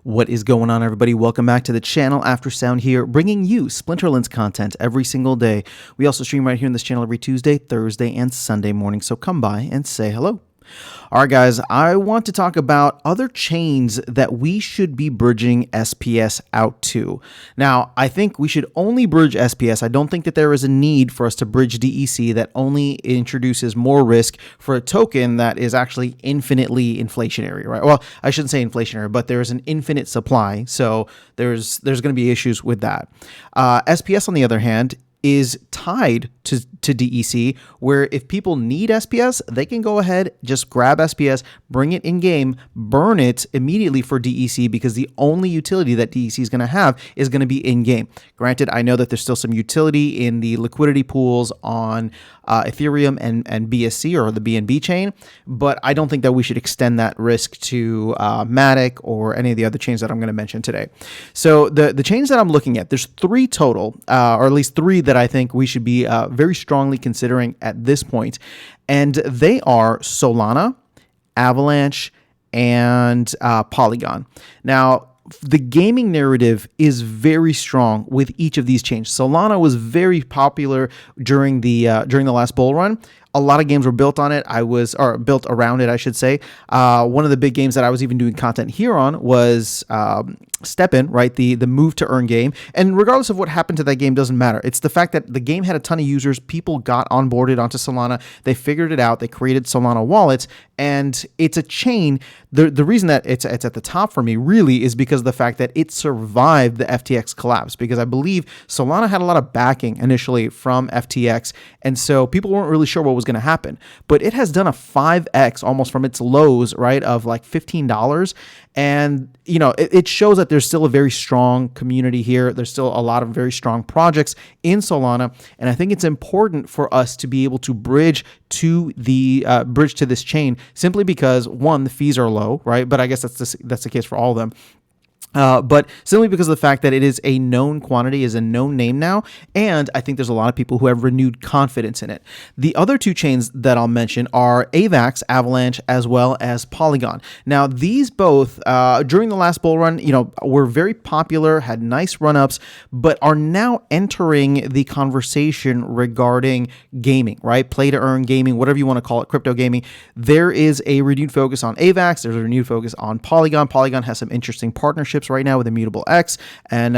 What is going on, everybody? Welcome back to the channel. Aftersound here, bringing you Splinterlands content every single day. We also stream right here in this channel every Tuesday, Thursday, and Sunday morning, so come by and say hello. All right, guys, I want to talk about other chains that we should be bridging SPS out to. Now, I think we should only bridge SPS. I don't think that there is a need for us to bridge DEC that only introduces more risk for a token that is actually infinitely inflationary, right? Well, I shouldn't say inflationary, but there is an infinite supply, so there's going to be issues with that. SPS, on the other hand, is tied to DEC, where if people need SPS, they can go ahead, just grab SPS, bring it in game, burn it immediately for DEC, because the only utility that DEC is going to have is going to be in game. Granted, I know that there's still some utility in the liquidity pools on Ethereum and BSC, or the BNB chain, but I don't think that we should extend that risk to Matic or any of the other chains that I'm going to mention today. So the chains that I'm looking at, there's three total, or at least three that I think we should be very strongly considering at this point, and they are Solana, Avalanche, and Polygon. Now, the gaming narrative is very strong with each of these chains. Solana was very popular during the last bull run. A lot of games were built on it. Built around it, I should say. One of the big games that I was even doing content here on was STEPN, right? The move to earn game. And regardless of what happened to that game, doesn't matter. It's the fact that the game had a ton of users. People got onboarded onto Solana. They figured it out. They created Solana wallets, and it's a chain. The reason that it's at the top for me really is because of the fact that it survived the FTX collapse, because I believe Solana had a lot of backing initially from FTX, and so people weren't really sure what was going to happen. But it has done a 5x almost from its lows, right, of like $15. And, you know, it shows that there's still a very strong community here. There's still a lot of very strong projects in Solana. And I think it's important for us to be able to bridge to this chain, simply because, one, the fees are low, right? But I guess that's the case for all of them. But simply because of the fact that it is a known quantity, is a known name now, and I think there's a lot of people who have renewed confidence in it. The other two chains that I'll mention are AVAX, Avalanche, as well as Polygon. Now, these both, during the last bull run, you know, were very popular, had nice run-ups, but are now entering the conversation regarding gaming, right? Play-to-earn gaming, whatever you want to call it, crypto gaming. There is a renewed focus on AVAX. There's a renewed focus on Polygon. Polygon has some interesting partnerships right now with Immutable X and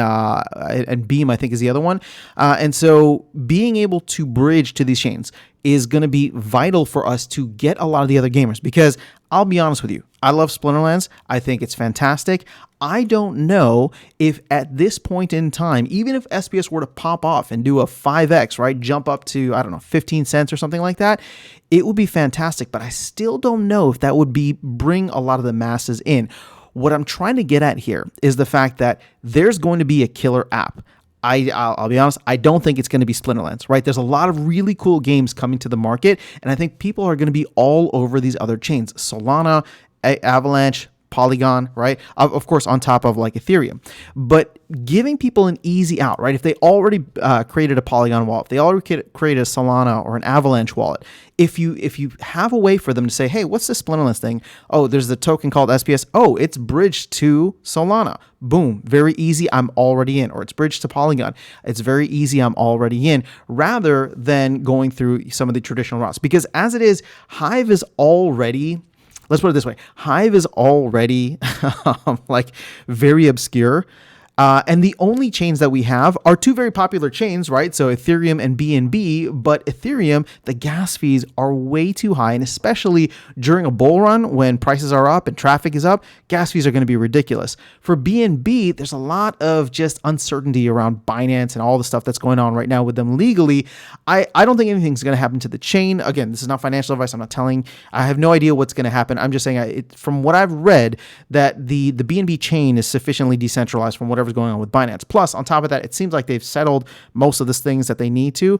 Beam, I think, is the other one. And so being able to bridge to these chains is going to be vital for us to get a lot of the other gamers, because I'll be honest with you, I love Splinterlands. I think it's fantastic. I don't know if at this point in time, even if SPS were to pop off and do a 5x, right, jump up to, I don't know, 15 cents or something like that, it would be fantastic. But I still don't know if that would bring a lot of the masses in. What I'm trying to get at here is the fact that there's going to be a killer app. I'll be honest, I don't think it's going to be Splinterlands, right? There's a lot of really cool games coming to the market, and I think people are going to be all over these other chains. Solana, Avalanche, Polygon, right? Of course, on top of like Ethereum. But giving people an easy out, right? If they already created a Polygon wallet, if they already created a Solana or an Avalanche wallet, if you have a way for them to say, hey, what's this Splinterlands thing? Oh, there's the token called SPS. Oh, it's bridged to Solana. Boom, very easy, I'm already in. Or it's bridged to Polygon. It's very easy, I'm already in, rather than going through some of the traditional routes. Because as it is, Hive is already... Let's put it this way. Hive is already like very obscure. And the only chains that we have are two very popular chains, right? So Ethereum and BNB, but Ethereum, the gas fees are way too high. And especially during a bull run when prices are up and traffic is up, gas fees are going to be ridiculous. For BNB, there's a lot of just uncertainty around Binance and all the stuff that's going on right now with them legally. I don't think anything's going to happen to the chain. Again, this is not financial advice. I'm not telling, I have no idea what's going to happen. I'm just saying from what I've read that the BNB chain is sufficiently decentralized from whatever's going on with Binance. Plus, on top of that, it seems like they've settled most of the things that they need to.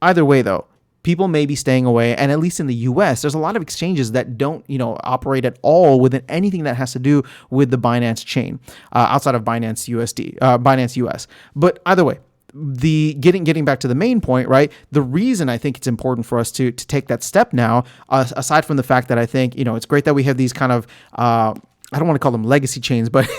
Either way, though, people may be staying away, and at least in the US, there's a lot of exchanges that don't, operate at all within anything that has to do with the Binance chain, outside of Binance Binance US. But either way, getting back to the main point, right? The reason I think it's important for us to take that step now, aside from the fact that I think, it's great that we have these kind of I don't want to call them legacy chains, but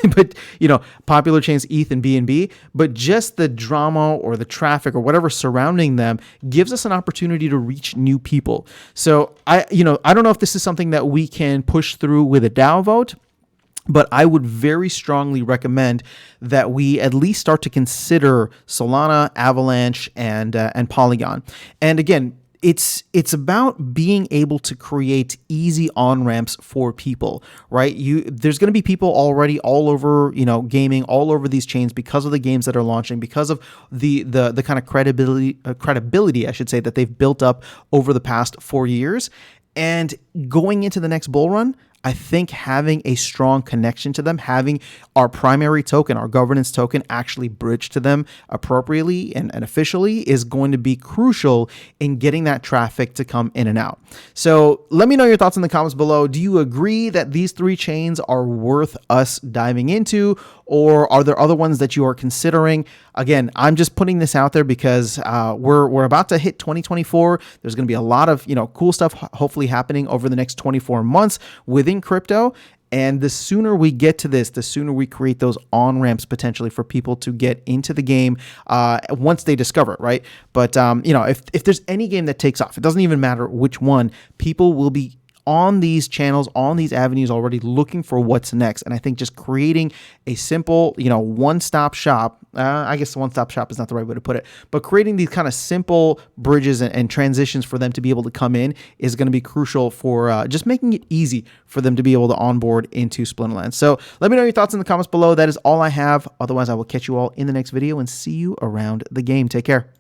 popular chains, ETH and BNB, but just the drama or the traffic or whatever surrounding them gives us an opportunity to reach new people. So I don't know if this is something that we can push through with a DAO vote, but I would very strongly recommend that we at least start to consider Solana, Avalanche, and Polygon. And again, it's about being able to create easy on-ramps for people, right? There's going to be people already all over, gaming all over these chains because of the games that are launching, because of the kind of credibility, I should say, that they've built up over the past 4 years. And going into the next bull run, I think having a strong connection to them, having our primary token, our governance token, actually bridge to them appropriately and officially is going to be crucial in getting that traffic to come in and out. So let me know your thoughts in the comments below. Do you agree that these 3 chains are worth us diving into, or are there other ones that you are considering? Again, I'm just putting this out there because we're about to hit 2024. There's going to be a lot of cool stuff hopefully happening over the next 24 months within crypto. And the sooner we get to this, the sooner we create those on-ramps potentially for people to get into the game once they discover it, right? But, if there's any game that takes off, it doesn't even matter which one, people will be on these channels, on these avenues already looking for what's next. And I think just creating a simple, one-stop shop, I guess one-stop shop is not the right way to put it, but creating these kind of simple bridges and transitions for them to be able to come in is going to be crucial for just making it easy for them to be able to onboard into Splinterlands. So let me know your thoughts in the comments below. That is all I have. Otherwise, I will catch you all in the next video and see you around the game. Take care.